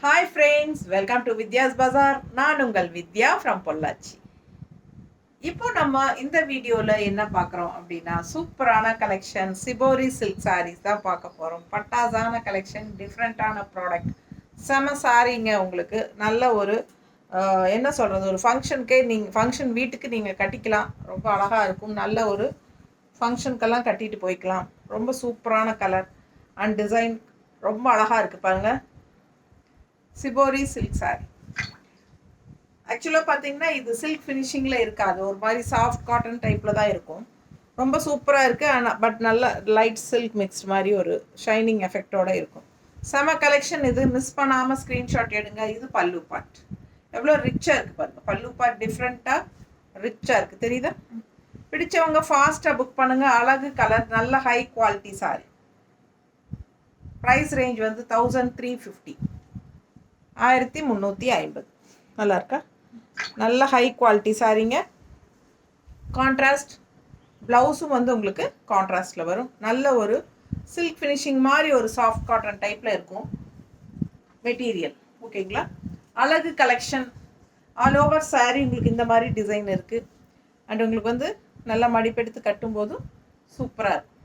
Hi friends, welcome to Vidya's bazaar. நான் உங்கள் வித்யா from Pollachi. இப்போ நம்ம இந்த வீடியோவில் என்ன பார்க்குறோம் அப்படின்னா, சூப்பரான கலெக்ஷன் சிபோரி சில்க் சாரீஸ் தான் பார்க்க போகிறோம். பட்டாசான கலெக்ஷன், டிஃப்ரெண்ட்டான ப்ராடக்ட், செம சாரீங்க. உங்களுக்கு நல்ல ஒரு என்ன சொல்கிறது, ஒரு ஃபங்க்ஷன் வீட்டுக்கு நீங்கள் கட்டிக்கலாம். ரொம்ப அழகாக இருக்கும். நல்ல ஒரு ஃபங்க்ஷனுக்கெல்லாம் கட்டிட்டு போய்க்கலாம். ரொம்ப சூப்பரான கலர் அண்ட் டிசைன் ரொம்ப அழகாக இருக்குது பாருங்கள். Shibori silk sorry. ஆக்சுவலாக பார்த்தீங்கன்னா இது சில்க் ஃபினிஷிங்கில் இருக்காது, ஒரு மாதிரி சாஃப்ட் காட்டன் டைப்பில் தான் இருக்கும். ரொம்ப சூப்பராக இருக்குது. ஆனால் பட் நல்ல லைட் சில்க் மிக்ஸ்ட் மாதிரி ஒரு ஷைனிங் எஃபெக்டோடு இருக்கும். செம கலெக்ஷன் இது. மிஸ் பண்ணாமல் ஸ்க்ரீன்ஷாட் எடுங்க. இது பல்லு பார்ட் எவ்வளோ ரிச்சாக இருக்குது பாருங்கள். பல்லு பார்ட் டிஃப்ரெண்ட்டாக ரிச்சாக இருக்குது, தெரியுதா? பிடிச்சவங்க ஃபாஸ்ட்டாக புக் பண்ணுங்கள். அழகு கலர், நல்ல high quality sari. Price range வந்து 1350, 1350. நல்லா இருக்கா? நல்ல ஹை குவாலிட்டி சாரீங்க. கான்ட்ராஸ்ட் ப்ளவுஸும் வந்து உங்களுக்கு கான்ட்ராஸ்டில் வரும். நல்ல ஒரு சில்க் ஃபினிஷிங் மாதிரி ஒரு சாஃப்ட் காட்டன் டைப்பில் இருக்கும் மெட்டீரியல். ஓகேங்களா? அழகு கலெக்ஷன். ஆல் ஓவர் சாரீ உங்களுக்கு இந்த மாதிரி டிசைன் இருக்குது. அண்ட் உங்களுக்கு வந்து நல்லா மடிப்பெடுத்து கட்டும்போதும் சூப்பராக இருக்கும்.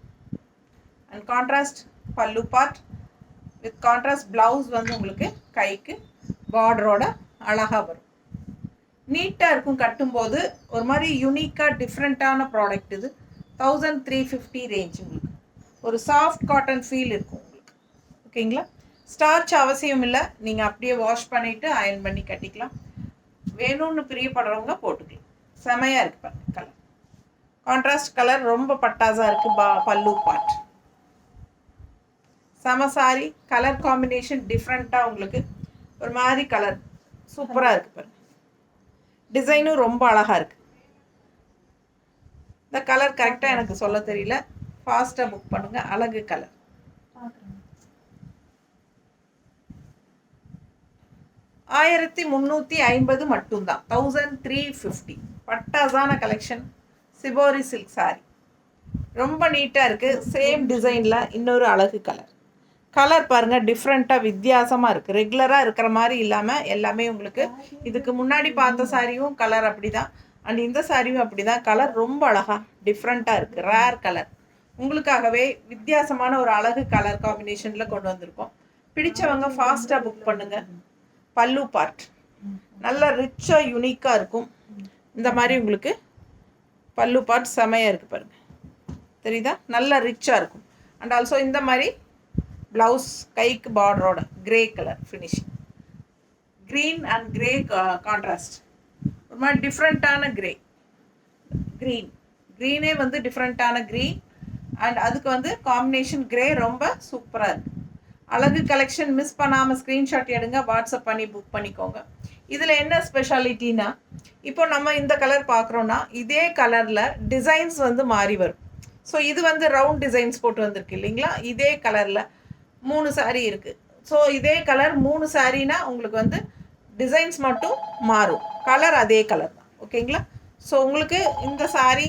அண்ட் கான்ட்ராஸ்ட் பல்லு பார்ட் வித் கான்ட்ராஸ்ட் ப்ளவுஸ் வந்து உங்களுக்கு கைக்கு பார்டரோட அழகாக வரும். நீட்டாக இருக்கும். கட்டும்போது ஒரு மாதிரி யூனிக்காக டிஃப்ரெண்ட்டான ப்ராடக்ட் இது. 1350 ரேஞ்ச். உங்களுக்கு ஒரு சாஃப்ட் காட்டன் ஃபீல் இருக்கும் உங்களுக்கு. ஓகேங்களா? ஸ்டார்ச் அவசியம் இல்லை. நீங்கள் அப்படியே வாஷ் பண்ணிவிட்டு அயர்ன் பண்ணி கட்டிக்கலாம். வேணும்னு பிரியப்படுறவங்க போட்டுக்கலாம். செமையாக இருக்குது பாருங்கள் கலர். கான்ட்ராஸ்ட் கலர் ரொம்ப பட்டாசாக இருக்குது. பல்லு பார்ட் செம சாரி. கலர் காம்பினேஷன் டிஃப்ரெண்ட்டாக உங்களுக்கு ஒரு மாதிரி கலர் சூப்பராக இருக்குது பாருங்கள். டிசைனும் ரொம்ப அழகாக இருக்குது. இந்த கலர் கரெக்டாக எனக்கு சொல்ல தெரியல. ஃபாஸ்ட்டாக புக் பண்ணுங்கள். அழகு கலர். $1350 மட்டும்தான். 1350. பட்டாசான கலெக்ஷன் சிபோரி சில்க் சாரி. ரொம்ப நீட்டாக இருக்குது. சேம் டிசைனில் இன்னொரு அழகு கலர். கலர் பாருங்கள், டிஃப்ரெண்ட்டாக வித்தியாசமாக இருக்குது. ரெகுலராக இருக்கிற மாதிரி இல்லாமல் எல்லாமே உங்களுக்கு இதுக்கு முன்னாடி பார்த்த சாரியும் கலர் அப்படி தான். அண்ட் இந்த சாரியும் அப்படி தான். கலர் ரொம்ப அழகாக டிஃப்ரெண்ட்டாக இருக்குது. Rare colour. உங்களுக்காகவே வித்தியாசமான ஒரு அழகு கலர் காம்பினேஷனில் கொண்டு வந்திருக்கோம். பிடிச்சவங்க ஃபாஸ்ட்டாக புக் பண்ணுங்கள். பல்லு பார்ட் நல்ல ரிச்சாக யூனிக்காக இருக்கும். இந்த மாதிரி உங்களுக்கு பல்லு பார்ட் செமையாக இருக்குது பாருங்கள். தெரியுதா? நல்ல ரிச்சாக இருக்கும். அண்ட் ஆல்சோ இந்த மாதிரி ப்ளவுஸ் கைக்கு பார்டரோட grey colour finishing. Green and grey contrast. ஒரு மாதிரி டிஃப்ரெண்ட்டான க்ரீனே வந்து டிஃப்ரெண்ட்டான க்ரீன். அண்ட் அதுக்கு வந்து காம்பினேஷன் கிரே ரொம்ப சூப்பராக இருக்குது. அழகு கலெக்ஷன். மிஸ் பண்ணாமல் ஸ்க்ரீன்ஷாட் எடுங்க. வாட்ஸ்அப் பண்ணி புக் பண்ணிக்கோங்க. இதில் என்ன ஸ்பெஷாலிட்டினா, இப்போ நம்ம இந்த கலர் பார்க்குறோன்னா இதே கலரில் டிசைன்ஸ் வந்து மாறி வரும். ஸோ இது வந்து ரவுண்ட் டிசைன்ஸ் போட்டு வந்திருக்கு இல்லைங்களா? இதே கலரில் 3 சாரீ இருக்குது. ஸோ இதே கலர் 3 சாரீனா உங்களுக்கு வந்து டிசைன்ஸ் மட்டும் மாறும். கலர் அதே கலர் தான். ஓகேங்களா? ஸோ உங்களுக்கு இந்த சாரீ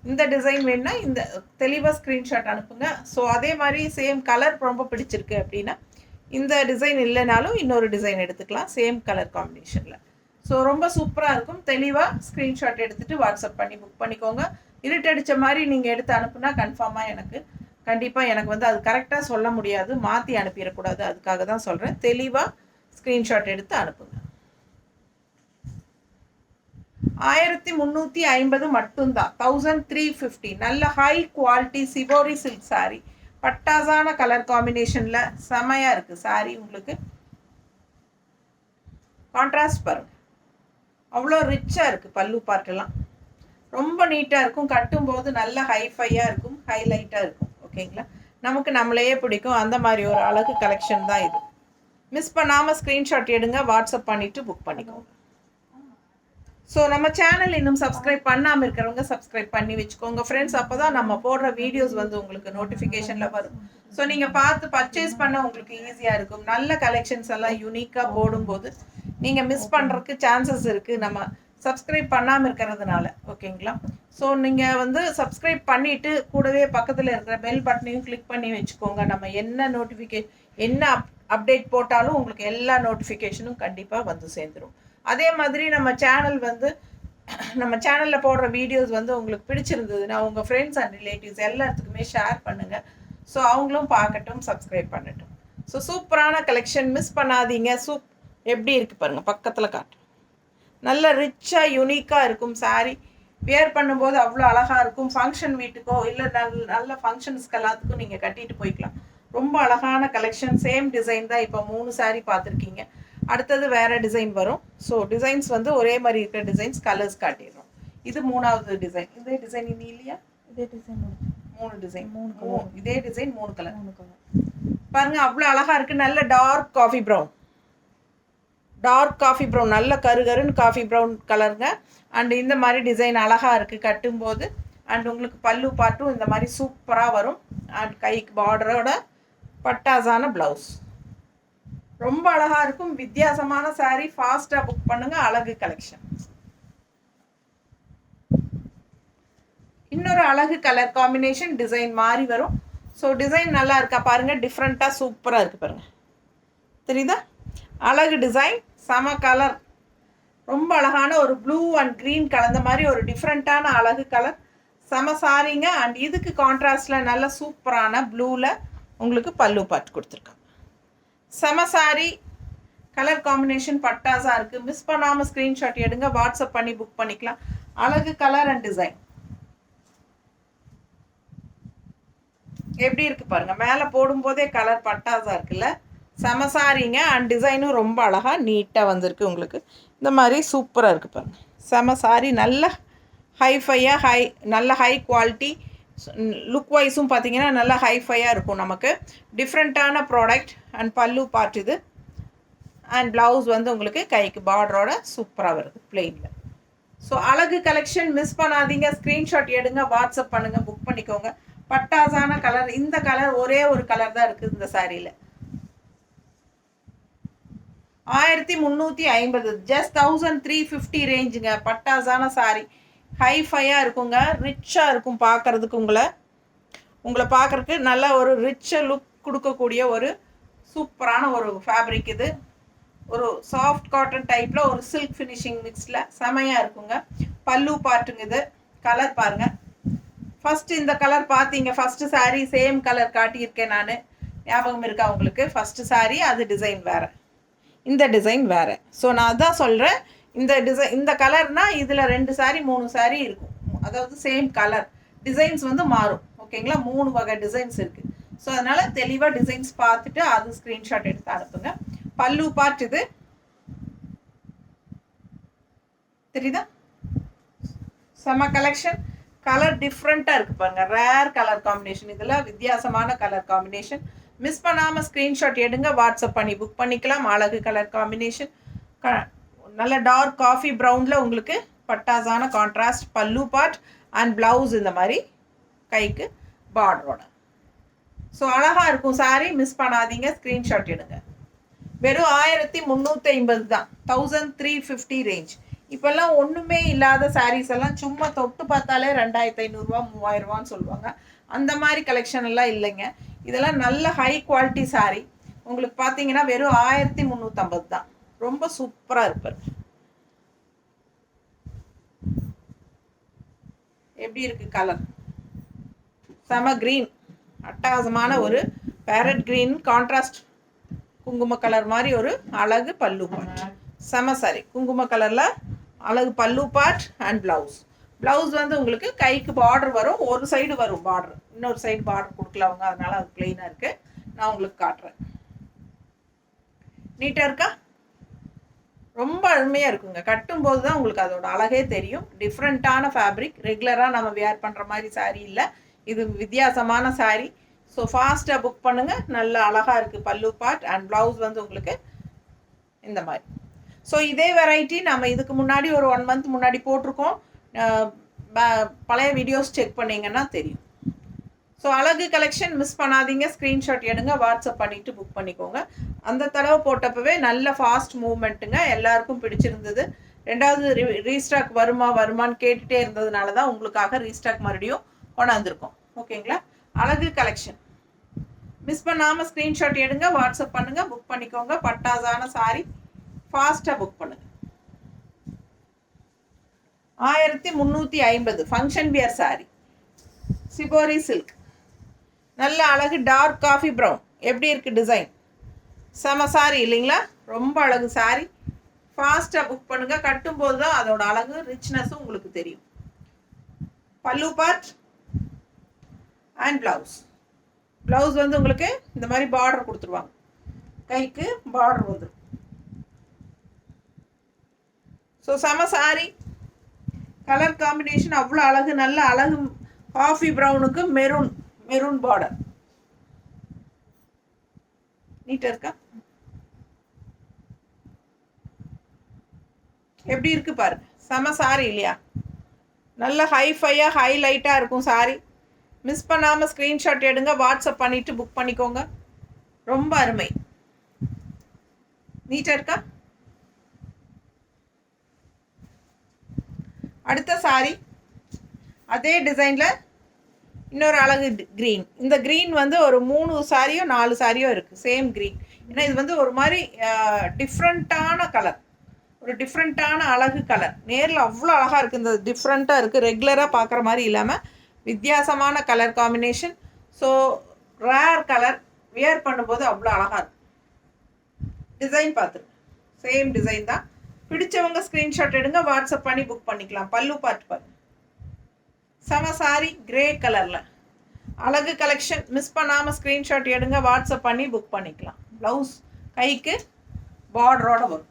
இந்த டிசைன் வேணுன்னா இந்த தெளிவாக ஸ்க்ரீன்ஷாட் அனுப்புங்க. ஸோ அதே மாதிரி சேம் கலர் ரொம்ப பிடிச்சிருக்கு அப்படின்னா இந்த டிசைன் இல்லைனாலும் இன்னொரு டிசைன் எடுத்துக்கலாம் சேம் கலர் காம்பினேஷனில். ஸோ ரொம்ப சூப்பராக இருக்கும். தெளிவாக ஸ்க்ரீன்ஷாட் எடுத்துகிட்டு வாட்ஸ்அப் பண்ணி புக் பண்ணிக்கோங்க. இருட்டடித்த மாதிரி நீங்கள் எடுத்து அனுப்புனா கண்டிப்பாக எனக்கு வந்து அது கரெக்டாக சொல்ல முடியாது, மாற்றி அனுப்பிடக்கூடாது. அதுக்காக தான் சொல்கிறேன். தெளிவாக ஸ்க்ரீன்ஷாட் எடுத்து அனுப்புங்க. 1350 மட்டும்தான். 1350. நல்ல high quality shibori silk sari. பட்டாசான கலர் காம்பினேஷனில் செமையாக இருக்குது சாரி. உங்களுக்கு கான்ட்ராஸ்ட் பாருங்கள், அவ்வளோ ரிச்சாக இருக்குது. பல்லு பார்ட்டெல்லாம் ரொம்ப நீட்டாக இருக்கும். கட்டும்போது நல்ல ஹைஃபையாக இருக்கும், ஹைலைட்டாக இருக்கும். ஓகேங்களா? நமக்கு நம்மளையே பிடிக்கும். அந்த மாதிரி ஒரு அழகு கலெக்ஷன் தான் இது. மிஸ் பண்ணாமல் ஸ்க்ரீன்ஷாட் எடுங்க. வாட்ஸ்அப் பண்ணிவிட்டு புக் பண்ணிக்கோங்க. ஸோ நம்ம சேனல் இன்னும் சப்ஸ்கிரைப் பண்ணாமல் இருக்கிறவங்க சப்ஸ்கிரைப் பண்ணி வச்சுக்கோங்க ஃப்ரெண்ட்ஸ். அப்போ தான் நம்ம போடுற வீடியோஸ் வந்து உங்களுக்கு நோட்டிஃபிகேஷனில் வரும். ஸோ நீங்கள் பார்த்து பர்ச்சேஸ் பண்ண உங்களுக்கு ஈஸியாக இருக்கும். நல்ல கலெக்ஷன்ஸ் எல்லாம் யூனிக்காக போடும்போது நீங்கள் மிஸ் பண்ணுறதுக்கு சான்சஸ் இருக்குது, நம்ம சப்ஸ்கிரைப் பண்ணாமல் இருக்கிறதுனால. ஓகேங்களா? ஸோ நீங்கள் வந்து சப்ஸ்கிரைப் பண்ணிவிட்டு கூடவே பக்கத்தில் இருக்கிற பெல் பட்டனையும் கிளிக் பண்ணி வச்சுக்கோங்க. நம்ம என்ன அப்டேட் போட்டாலும் உங்களுக்கு எல்லா நோட்டிஃபிகேஷனும் கண்டிப்பாக வந்து சேர்ந்துடும். அதே மாதிரி நம்ம சேனலில் போடுற வீடியோஸ் வந்து உங்களுக்கு பிடிச்சிருந்ததுன்னா உங்கள் ஃப்ரெண்ட்ஸ் அண்ட் ரிலேட்டிவ்ஸ் எல்லாத்துக்குமே ஷேர் பண்ணுங்கள். ஸோ அவங்களும் பார்க்கட்டும், சப்ஸ்கிரைப் பண்ணட்டும். ஸோ சூப்பரான கலெக்ஷன், மிஸ் பண்ணாதீங்க. எப்படி இருக்குது பாருங்கள், பக்கத்தில் காட்டு. நல்ல ரிச்சாக யூனிக்காக இருக்கும் சாரீ. வியர் பண்ணும்போது அவ்வளோ அழகாக இருக்கும். ஃபங்க்ஷன் வீட்டுக்கோ இல்லை நல்ல ஃபங்க்ஷன்ஸ்க்கு எல்லாத்துக்கும் நீங்கள் கட்டிட்டு போய்க்கலாம். ரொம்ப அழகான கலெக்ஷன். சேம் டிசைன் தான். இப்போ 3 சாரீ பார்த்துருக்கீங்க. அடுத்தது வேறு டிசைன் வரும். ஸோ டிசைன்ஸ் வந்து ஒரே மாதிரி இருக்கிற டிசைன்ஸ் கலர்ஸ் காட்டிடுறோம். இது 3வது டிசைன். இதே டிசைன் இனி இல்லையா? இதே டிசைன் 3 டிசைன், 3 இதே டிசைன் 3 கலர் பாருங்க. அவ்வளோ அழகாக இருக்குது. நல்ல டார்க் காஃபி ப்ரௌன், நல்ல கருகருன்னு காஃபி ப்ரௌன் கலருங்க. அண்ட் இந்த மாதிரி டிசைன் அழகாக இருக்குது கட்டும்போது. அண்ட் உங்களுக்கு பல்லு பார்ட்டும் இந்த மாதிரி சூப்பராக வரும். அண்ட் கைக்கு பார்டரோட பட்டாசான ப்ளவுஸ். ரொம்ப அழகாக இருக்கும். வித்தியாசமான சாரீ. ஃபாஸ்ட்டாக புக் பண்ணுங்கள். அழகு கலெக்ஷன். இன்னொரு அழகு கலர் காம்பினேஷன் டிசைன் மாறி வரும். ஸோ டிசைன் நல்லா இருக்கா பாருங்கள். டிஃப்ரெண்ட்டாக சூப்பராக இருக்குது பாருங்கள். தெரியுதா? அழகு டிசைன், செம கலர். ரொம்ப அழகான ஒரு ப்ளூ அண்ட் க்ரீன் கலந்த மாதிரி ஒரு டிஃப்ரெண்ட்டான அழகு கலர். செம சாரிங்க. அண்ட் இதுக்கு கான்ட்ராஸ்டில் நல்ல சூப்பரான ப்ளூவில் உங்களுக்கு பல்லு பார்ட் கொடுத்துருக்காங்க. செம சாரி. கலர் காம்பினேஷன் பட்டாஸாக இருக்குது. மிஸ் பண்ணாமல் ஸ்க்ரீன்ஷாட் எடுங்க. வாட்ஸ்அப் பண்ணி புக் பண்ணிக்கலாம். அழகு கலர் அண்ட் டிசைன் எப்படி இருக்குது பாருங்கள். மேலே போடும்போதே கலர் பட்டாஸாக இருக்குல்ல. செம சாரிங்க. அண்ட் டிசைனும் ரொம்ப அழகாக நீட்டாக வந்திருக்கு. உங்களுக்கு இந்த மாதிரி சூப்பராக இருக்குது பாருங்கள். செம சாரி. நல்ல ஹைஃபையாக நல்ல ஹை குவாலிட்டி. லுக் வைஸும் பார்த்தீங்கன்னா நல்லா ஹைஃபையாக இருக்கும். நமக்கு டிஃப்ரெண்ட்டான ப்ராடக்ட். அண்ட் பல்லு பார்ட் இது. அண்ட் ப்ளவுஸ் வந்து உங்களுக்கு கைக்கு பார்டரோட சூப்பராக வருது பிளெயினில். ஸோ அழகு கலெக்ஷன் மிஸ் பண்ணாதீங்க. ஸ்க்ரீன்ஷாட் எடுங்க, வாட்ஸ்அப் பண்ணுங்கள், புக் பண்ணிக்கோங்க. பட்டாசான கலர். இந்த கலர் ஒரே ஒரு கலர் தான் இருக்குது இந்த சாரியில். 1350, ஜஸ்ட் 1350 ரேஞ்சுங்க. பட்டாசான சாரி. ஹைஃபையாக இருக்குங்க. ரிச்சாக இருக்கும் பார்க்குறதுக்கு. உங்களை பார்க்குறதுக்கு நல்ல ஒரு ரிச்சாக லுக் கொடுக்கக்கூடிய ஒரு சூப்பரான ஒரு ஃபேப்ரிக் இது. ஒரு சாஃப்ட் காட்டன் டைப்பில் ஒரு சில்க் ஃபினிஷிங் மிக்ஸில் செமையாக இருக்குங்க. பல்லு பார்ட்டுங்க இது. கலர் பாருங்கள். ஃபஸ்ட்டு இந்த கலர் பார்த்தீங்க. ஃபஸ்ட்டு சாரீ சேம் கலர் காட்டியிருக்கேன் நான். ஞாபகம் இருக்கா உங்களுக்கு? ஃபஸ்ட்டு சாரீ அது டிசைன் வேறு, இந்த டிசைன் வேறு. ஸோ நான் அதான் சொல்கிறேன். இந்த கலர்னால் இதில் 2 சாரீ 3 சாரீ இருக்கும். அதாவது சேம் கலர். டிசைன்ஸ் வந்து மாறும். ஓகேங்களா? 3 வகை டிசைன்ஸ் இருக்குது. ஸோ அதனால் தெளிவாக டிசைன்ஸ் பார்த்துட்டு அது ஸ்க்ரீன்ஷாட் எடுத்து அனுப்புங்க. பல்லு பார்ட் இது. தெரியுதா? செம கலெக்ஷன். கலர் டிஃப்ரெண்ட்டாக இருக்குது பாருங்கள். Rare colour combination. இதில் வித்தியாசமான கலர் காம்பினேஷன். மிஸ் பண்ணாமல் ஸ்க்ரீன்ஷாட் எடுங்க. வாட்ஸ்அப் பண்ணி புக் பண்ணிக்கலாம். அழகு கலர் காம்பினேஷன். நல்ல டார்க் காஃபி ப்ரௌனில் உங்களுக்கு பட்டாசான கான்ட்ராஸ்ட் பல்லு பார்ட் அண்ட் ப்ளவுஸ் இந்த மாதிரி கைக்கு பார்டரோட. ஸோ அழகாக இருக்கும் சாரீ. மிஸ் பண்ணாதீங்க. ஸ்க்ரீன்ஷாட் எடுங்க. வெறும் 1350 தான். 1350 ரேஞ்ச். இப்போல்லாம் ஒன்றுமே இல்லாத சாரீஸ் எல்லாம் சும்மா தொட்டு பார்த்தாலே 2500 3000 சொல்லுவாங்க. அந்த மாதிரி கலெக்ஷன் எல்லாம் இல்லைங்க. இதெல்லாம் நல்ல ஹை குவாலிட்டி சாரீ. உங்களுக்கு பார்த்தீங்கன்னா வெறும் 1350 தான். ரொம்ப சூப்பராக இருப்பார். எப்படி இருக்கு கலர்? செம கிரீன். அட்டகாசமான ஒரு பேரட் கிரீன் கான்ட்ராஸ்ட் குங்கும கலர் மாதிரி ஒரு அழகு பல்லு பார்ட். செம சாரி. குங்கும கலரில் அழகு பல்லு பார்ட் அண்ட் ப்ளவுஸ் வந்து உங்களுக்கு கைக்கு பார்டர் வரும். ஒரு சைடு வரும் பார்டர், இன்னொரு சைடு பார்டர் கொடுக்கல அவங்க, அதனால அது பிளெயினாக இருக்குது. நான் உங்களுக்கு காட்டுறேன். நீட்டாக இருக்கா? ரொம்ப அருமையாக இருக்குங்க. கட்டும்போது தான் உங்களுக்கு அதோட அழகே தெரியும். டிஃப்ரெண்ட்டான ஃபேப்ரிக். ரெகுலராக நம்ம வேர் பண்ணுற மாதிரி சாரீ இல்லை. இது வித்தியாசமான சாரீ. ஸோ ஃபாஸ்ட்டாக புக் பண்ணுங்கள். நல்ல அழகாக இருக்குது பல்லு பார்ட் அண்ட் ப்ளவுஸ் வந்து உங்களுக்கு இந்த மாதிரி. ஸோ இதே வெரைட்டி நம்ம இதுக்கு முன்னாடி ஒரு 1 month முன்னாடி போட்டிருக்கோம். பழைய வீடியோஸ் செக் பண்ணிங்கன்னா தெரியும். ஸோ அழகு கலெக்ஷன் மிஸ் பண்ணாதீங்க. ஸ்க்ரீன்ஷாட் எடுங்க, வாட்ஸ்அப் பண்ணிவிட்டு புக் பண்ணிக்கோங்க. அந்த தடவை போட்டப்பவே நல்ல ஃபாஸ்ட் மூவ்மெண்ட்டுங்க. எல்லாருக்கும் பிடிச்சிருந்தது. 2வது ரீஸ்டாக் வருமான்னு கேட்டுகிட்டே இருந்ததுனால தான் உங்களுக்காக ரீஸ்டாக் மறுபடியும் கொண்டாந்துருக்கோம். ஓகேங்களா? அழகு கலெக்ஷன் மிஸ் பண்ணாமல் ஸ்க்ரீன்ஷாட் எடுங்க, வாட்ஸ்அப் பண்ணுங்கள், புக் பண்ணிக்கோங்க. பட்டாசான சாரி, ஃபாஸ்ட்டாக புக் பண்ணுங்கள். 1350 function wear sorry, shibori silk, நல்ல அழகு டார்க் காஃபி ப்ரௌன். எப்படி இருக்குது டிசைன்? செம சாரி இல்லைங்களா? ரொம்ப அழகு சாரி. ஃபாஸ்ட்டாக புக் பண்ணுங்கள். கட்டும்போது தான் அதோட அழகு ரிச்னஸும் உங்களுக்கு தெரியும். பல்லு பார்ட் அண்ட் ப்ளவுஸ். ப்ளவுஸ் வந்து உங்களுக்கு இந்த மாதிரி பார்டர் கொடுத்துருவாங்க, கைக்கு பார்டர் வந்துடும். ஸோ செம சாரி, கலர் காம்பினேஷன் அவ்வளோ அழகு, நல்ல அழகு காஃபி ப்ரௌனுக்கு மெரூன், மெரூன் பார்டர். நீட்டாக இருக்கா? எப்படி இருக்குது பாருங்க, செம சாரி இல்லையா? நல்ல ஹைஃபையாக ஹைலைட்டாக இருக்கும் சாரி. மிஸ் பண்ணாமல் ஸ்க்ரீன்ஷாட் எடுங்க, வாட்ஸ்அப் பண்ணிவிட்டு புக் பண்ணிக்கோங்க. ரொம்ப அருமை. நீட்டாக இருக்கா? அடுத்த சாரி அதே டிசைனில் இன்னொரு அழகு க்ரீன். இந்த க்ரீன் வந்து ஒரு 3 சாரியோ 4 சாரியோ இருக்குது சேம் க்ரீன். ஏன்னா இது வந்து ஒரு மாதிரி டிஃப்ரெண்ட்டான கலர், ஒரு டிஃப்ரெண்ட்டான அழகு கலர். நேரில் அவ்வளோ அழகாக இருக்குது, இந்த டிஃப்ரெண்ட்டாக இருக்குது, ரெகுலராக பார்க்குற மாதிரி இல்லாமல் வித்தியாசமான colour combination. So rare colour, wear பண்ணும்போது அவ்வளோ அழகாக இருக்கும். டிசைன் பார்த்துருங்க, சேம் டிசைன் தான். பிடிச்சவங்க ஸ்க்ரீன்ஷாட் எடுங்க, வாட்ஸ்அப் பண்ணி புக் பண்ணிக்கலாம். பல்லு பார்த்து பாருங்க, செம சாரி கிரே கலரில் அழகு கலெக்ஷன். மிஸ் பண்ணாமல் ஸ்க்ரீன்ஷாட் எடுங்க, வாட்ஸ்அப் பண்ணி புக் பண்ணிக்கலாம். ப்ளவுஸ் கைக்கு பார்டரோட வரும்.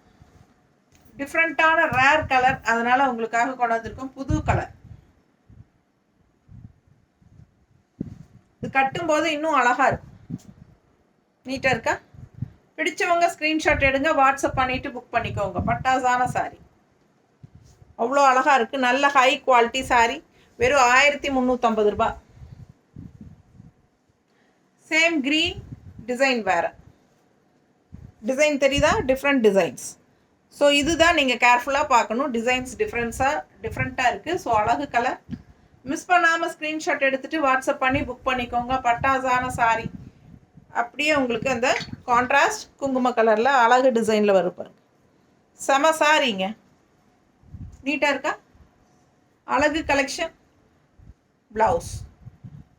டிஃப்ரெண்ட்டான ரேர் கலர், அதனால் உங்களுக்காக கொண்டு வந்திருக்கோம் புது கலர். இது கட்டும்போது இன்னும் அழகாக இருக்கும். நீட்டாக இருக்கா? பிடிச்சவங்க ஸ்க்ரீன்ஷாட் எடுங்க, வாட்ஸ்அப் பண்ணிவிட்டு புக் பண்ணிக்கோங்க. பட்டாசான சாரி, அவ்வளோ அழகாக இருக்குது. நல்ல ஹை குவாலிட்டி சாரி, வெறும் 1350 ரூபாய். சேம் க்ரீன், டிசைன் வேறு. டிசைன் தெரியுதா? Different designs. ஸோ இதுதான் நீங்கள் கேர்ஃபுல்லாக பார்க்கணும். டிசைன்ஸ் டிஃப்ரெண்ட்டாக இருக்குது. ஸோ அழகு கலர். மிஸ் பண்ணாமல் ஸ்க்ரீன்ஷாட் எடுத்துகிட்டு வாட்ஸ்அப் பண்ணி புக் பண்ணிக்கோங்க. பட்டாசான சாரி. அப்படியே உங்களுக்கு அந்த கான்ட்ராஸ்ட் குங்கும கலரில் அழகு டிசைனில் வரும் பாருங்க, செம சாரிங்க. நீட்டாக இருக்கா? அழகு கலெக்ஷன். ப்ளவுஸ்,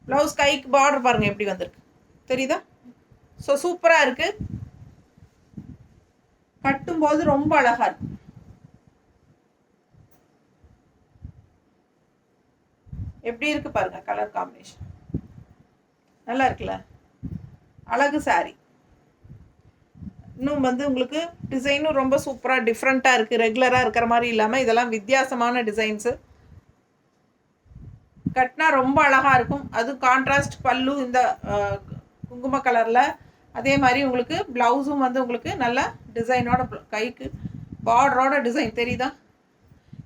ப்ளவுஸ் கைக்கு பார்டர் பாருங்கள் எப்படி வந்திருக்கு, தெரியுதா? ஸோ சூப்பராக இருக்குது. கட்டும்போது ரொம்ப அழகாக இருக்கும். எப்படி இருக்கு பாருங்க கலர் காம்பினேஷன், நல்லா இருக்குல்ல? அழகு சாரி. இன்னும் வந்து உங்களுக்கு டிசைனும் ரொம்ப சூப்பராக டிஃப்ரெண்ட்டாக இருக்குது, ரெகுலராக இருக்கிற மாதிரி இல்லாமல் இதெல்லாம் வித்தியாசமான டிசைன்ஸு. கட்டினா ரொம்ப அழகாக இருக்கும். அதுவும் கான்ட்ராஸ்ட் பல்லு இந்த குங்கும கலரில். அதே மாதிரி உங்களுக்கு ப்ளவுஸும் வந்து உங்களுக்கு நல்ல டிசைனோட கைக்கு பார்டரோட டிசைன் தெரியுதா?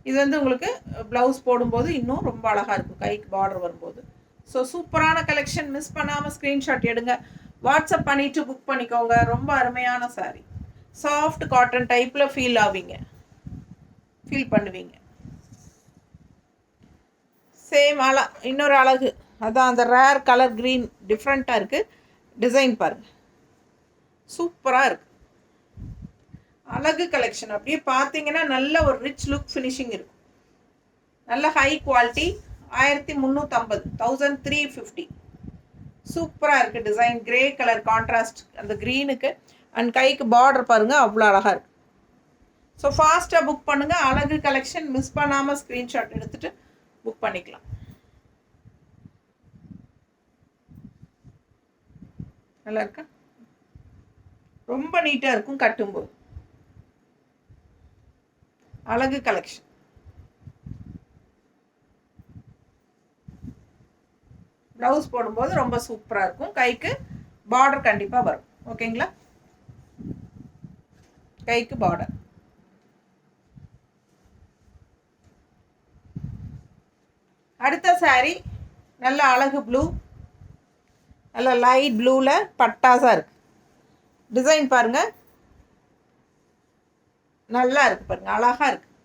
இது வந்து உங்களுக்கு ப்ளவுஸ் போடும்போது இன்னும் ரொம்ப அழகாக இருக்கும், கைக்கு பார்டர் வரும்போது. ஸோ சூப்பரான கலெக்ஷன். மிஸ் பண்ணாமல் ஸ்க்ரீன்ஷாட் எடுங்க, வாட்ஸ்அப் பண்ணிவிட்டு புக் பண்ணிக்கோங்க. ரொம்ப அருமையான சாரி, சாஃப்ட் காட்டன் டைப்பில் ஃபீல் பண்ணுவீங்க. சேம் இன்னொரு அழகு, அதான் அந்த ரேர் கலர் க்ரீன் டிஃப்ரெண்ட்டாக இருக்குது. டிசைன் பாருங்கள், சூப்பராக இருக்குது. அழகு கலெக்ஷன். அப்படியே பார்த்தீங்கன்னா நல்ல ஒரு ரிச் லுக் ஃபினிஷிங் இருக்கும். நல்ல ஹை குவாலிட்டி. 1350, 1350. சூப்பராக இருக்குது டிசைன். கிரே கலர் கான்ட்ராஸ்ட் அந்த க்ரீனுக்கு. அண்ட் கைக்கு பார்டர் பாருங்கள், அவ்வளோ அழகாக இருக்குது. ஸோ ஃபாஸ்ட்டாக புக் பண்ணுங்கள். அழகு கலெக்ஷன். மிஸ் பண்ணாமல் ஸ்க்ரீன்ஷாட் எடுத்துகிட்டு புக் பண்ணிக்கலாம். நல்லா இருக்கா? ரொம்ப நீட்டாக இருக்கும் கட்டும்போது. அழகு கலெக்ஷன். ப்ளவுஸ் போடும்போது ரொம்ப சூப்பராக இருக்கும். கைக்கு பார்டர் கண்டிப்பாக வரும். ஓகேங்களா? கைக்கு பார்டர். அடுத்த சாரி நல்ல அழகு ப்ளூ, நல்ல லைட் ப்ளூவில் பட்டாசாக இருக்குது. டிசைன் பாருங்கள், நல்லா இருக்குது பாருங்கள், அழகாக இருக்குது.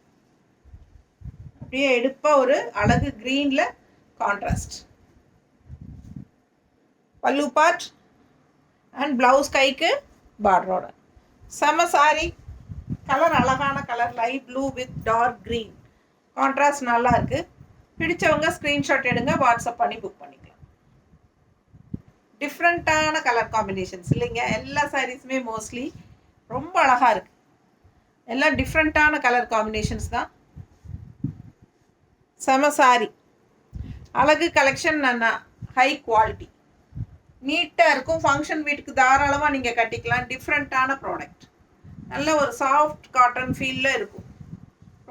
அப்படியே எடுப்பாக ஒரு அழகு க்ரீனில் கான்ட்ராஸ்ட். பல்லு பார்ட் அண்ட் ப்ளவுஸ் கைக்கு பார்டரோட. செம சாரி, கலர் அழகான colour, light blue with dark green, contrast நல்லா இருக்குது. பிடிச்சவங்க ஸ்க்ரீன்ஷாட் எடுங்க, வாட்ஸ்அப் பண்ணி புக் பண்ணிக்கலாம். டிஃப்ரெண்ட்டான கலர் காம்பினேஷன்ஸ் இல்லைங்க, எல்லா சாரீஸுமே மோஸ்ட்லி ரொம்ப அழகாக இருக்குது. எல்லாம் டிஃப்ரெண்ட்டான கலர் காம்பினேஷன்ஸ் தான். செம சாரி, அழகு கலெக்ஷன், ஹை குவாலிட்டி, நீட்டாக இருக்கும். ஃபங்க்ஷன் வீட்டுக்கு தாராளமாக நீங்கள் கட்டிக்கலாம். டிஃப்ரெண்ட்டான ப்ராடக்ட், நல்ல ஒரு சாஃப்ட் காட்டன் ஃபீலில் இருக்கும்.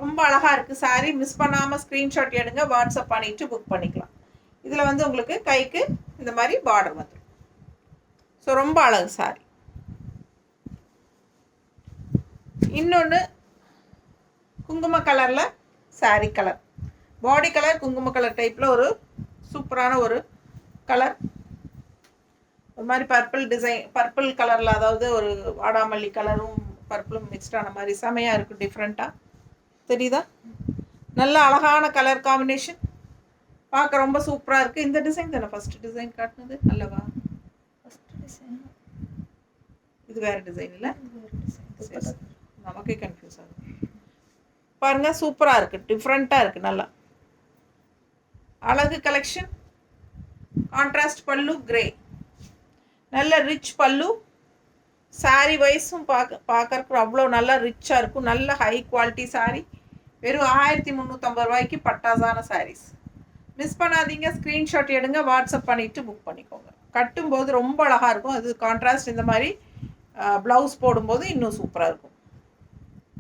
ரொம்ப அழகாக இருக்குது சாரீ. மிஸ் பண்ணாமல் ஸ்க்ரீன்ஷாட் எடுங்க, வாட்ஸ்அப் பண்ணிவிட்டு புக் பண்ணிக்கலாம். இதில் வந்து உங்களுக்கு கைக்கு இந்த மாதிரி பார்டர் வந்துடும். ஸோ ரொம்ப அழகு சாரி. இன்னொன்று குங்கும கலரில் சாரீ கலர், பாடி கலர் குங்கும கலர் டைப்பில் ஒரு சூப்பரான ஒரு கலர். ஒரு மாதிரி பர்பிள் டிசைன், பர்பிள் கலரில், அதாவது ஒரு வாடாமல்லி கலரும் பர்பிளும் மிக்ஸ்டான மாதிரி செமையாக இருக்கும். டிஃப்ரெண்ட்டாக தெரியுதா? நல்ல அழகான கலர் காம்பினேஷன், பார்க்க ரொம்ப சூப்பராக இருக்குது. இந்த டிசைன் தானே ஃபஸ்ட்டு டிசைன் காட்டினது அல்லவா? இது வேறு டிசைன் இல்லை, நமக்கே கன்ஃபியூஸ் ஆகுது. பாருங்கள், சூப்பராக இருக்குது, டிஃப்ரெண்ட்டாக இருக்குது. நல்லா அழகு கலெக்ஷன். கான்ட்ராஸ்ட் பல்லு கிரே, நல்ல ரிச் பல்லு. சாரீ வைஸும் பார்க்கறக்கு அவ்வளோ நல்லா ரிச்சாக இருக்கும். நல்ல ஹை குவாலிட்டி சாரீ. வெறும் 1350 ரூபாய்க்கு பட்டாசான சாரீஸ். மிஸ் பண்ணாதீங்க, ஸ்க்ரீன்ஷாட் எடுங்க, வாட்ஸ்அப் பண்ணிவிட்டு புக் பண்ணிக்கோங்க. கட்டும்போது ரொம்ப அழகாக இருக்கும். அது கான்ட்ராஸ்ட் இந்த மாதிரி ப்ளவுஸ் போடும்போது இன்னும் சூப்பராக இருக்கும்.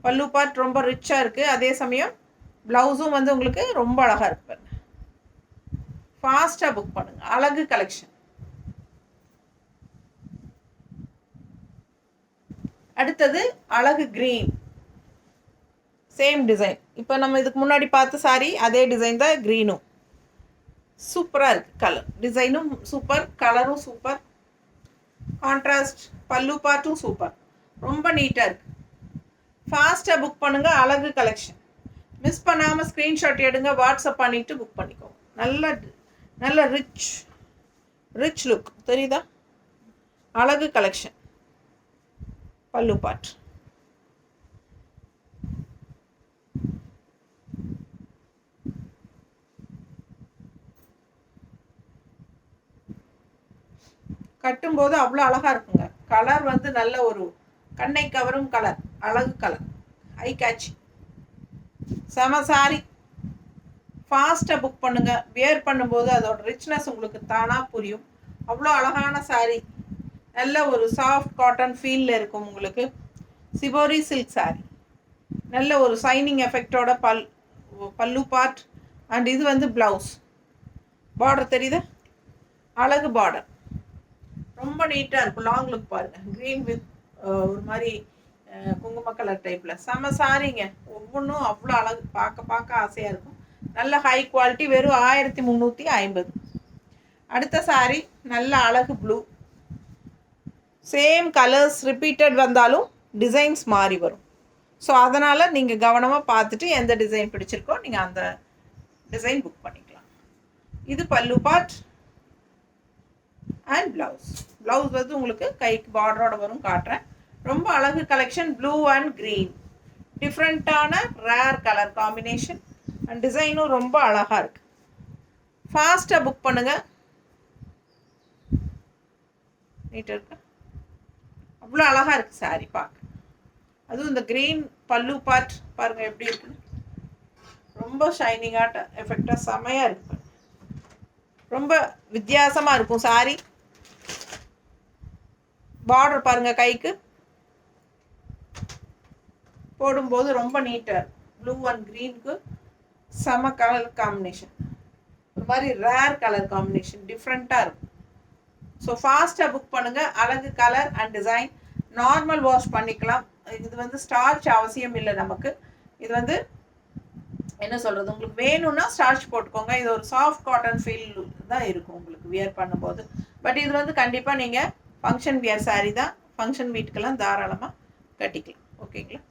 பல்லு பார்ட் ரொம்ப ரிச்சாக இருக்குது. அதே சமயம் ப்ளவுஸும் வந்து உங்களுக்கு ரொம்ப அழகாக இருக்கு. ஃபாஸ்ட்டாக புக் பண்ணுங்கள். அழகு கலெக்ஷன். அடுத்தது அழகு க்ரீன், சேம் டிசைன். இப்போ நம்ம இதுக்கு முன்னாடி பார்த்த சாரி அதே டிசைன் தான். க்ரீனும் சூப்பராக இருக்குது. கலர் டிசைனும் சூப்பர், கலரும் சூப்பர். கான்ட்ராஸ்ட் பல்லு பார்ட்டும் சூப்பர், ரொம்ப நீட்டாக இருக்குது. ஃபாஸ்ட்டாக புக் பண்ணுங்கள். அழகு கலெக்ஷன். மிஸ் பண்ணாமல் ஸ்க்ரீன்ஷாட் எடுங்க, வாட்ஸ்அப் பண்ணிவிட்டு புக் பண்ணிக்கோங்க. நல்ல ரிச் லுக் தெரியுதா? அழகு கலெக்ஷன். பல்லு பார்ட், கட்டும்போது அவ்வளோ அழகாக இருக்குங்க. கலர் வந்து நல்ல ஒரு கண்ணை கவரும் கலர், அழகு கலர், ஐ கேட்சி. செம சாரி. ஃபாஸ்ட்டாக புக் பண்ணுங்கள். வியர் பண்ணும்போது அதோட ரிச்னஸ் உங்களுக்கு தானாக புரியும். அவ்வளோ அழகான சாரி, நல்ல ஒரு சாஃப்ட் காட்டன் ஃபீலில் இருக்கும் உங்களுக்கு. சிபோரி சில்க் சாரி, நல்ல ஒரு சைனிங் எஃபெக்டோட பல்லு பார்ட். அண்ட் இது வந்து ப்ளவுஸ். பார்டர் தெரியுதா? அழகு பார்டர், ரொம்ப நீட்டாக இருக்கும். லாங் லுக் பாருங்கள். க்ரீன் வித் ஒரு மாதிரி குங்கும கலர் டைப்பில் செம சாரிங்க. ஒவ்வொன்றும் அவ்வளோ அழகு, பார்க்க ஆசையாக இருக்கும். நல்ல ஹை குவாலிட்டி. வெறும் 1350. அடுத்த சாரி நல்ல அழகு ப்ளூ. சேம் கலர்ஸ் ரிப்பீட்டட் வந்தாலும் டிசைன்ஸ் மாறி வரும். ஸோ அதனால் நீங்கள் கவனமாக பார்த்துட்டு எந்த டிசைன் பிடிச்சிருக்கோ நீங்கள் அந்த டிசைன் புக் பண்ணிக்கலாம். இது பல்லு பார்ட் அண்ட் ப்ளவுஸ் வந்து உங்களுக்கு கைக்கு பார்டரோட வரும். காட்டுறேன். ரொம்ப அழகு கலெக்ஷன். ப்ளூ அண்ட் க்ரீன், டிஃப்ரெண்ட்டான ரேர் கலர் காம்பினேஷன். அண்ட் டிசைனும் ரொம்ப அழகாக இருக்குது. ஃபாஸ்ட்டாக புக் பண்ணுங்கள். நீட்டாக இருக்கு, அவ்வளோ அழகாக இருக்குது சாரி பார்க்க. அதுவும் இந்த க்ரீன் பல்லு பார்ட் பாருங்கள் எப்படி இருக்குன்னு. ரொம்ப ஷைனிங்காக எஃபெக்டாக செமையாக இருக்குது. ரொம்ப வித்தியாசமாக இருக்கும் சாரி. பார்டர் பாருங்கள், கைக்கு போடும்போது ரொம்ப நீட்டாக. ப்ளூ அண்ட் க்ரீனுக்கு செம கலர் காம்பினேஷன். ஒரு மாதிரி ரேர் கலர் காம்பினேஷன், டிஃப்ரெண்ட்டாக இருக்கும். ஸோ ஃபாஸ்ட்டாக புக் பண்ணுங்கள். அழகு colour and design. Normal wash பண்ணிக்கலாம். இது வந்து ஸ்டார்ச் அவசியம் இல்லை நமக்கு. இது வந்து என்ன சொல்கிறது, உங்களுக்கு வேணும்னா ஸ்டார்ச் போட்டுக்கோங்க. இது ஒரு சாஃப்ட் காட்டன் ஃபீல் தான் இருக்கும் உங்களுக்கு வியர் பண்ணும்போது. பட் இது வந்து கண்டிப்பாக நீங்கள் ஃபங்க்ஷன் வியர் சாரீ தான். ஃபங்க்ஷன் வீட்டுக்கெல்லாம் தாராளமாக கட்டிக்கலாம். ஓகேங்களா?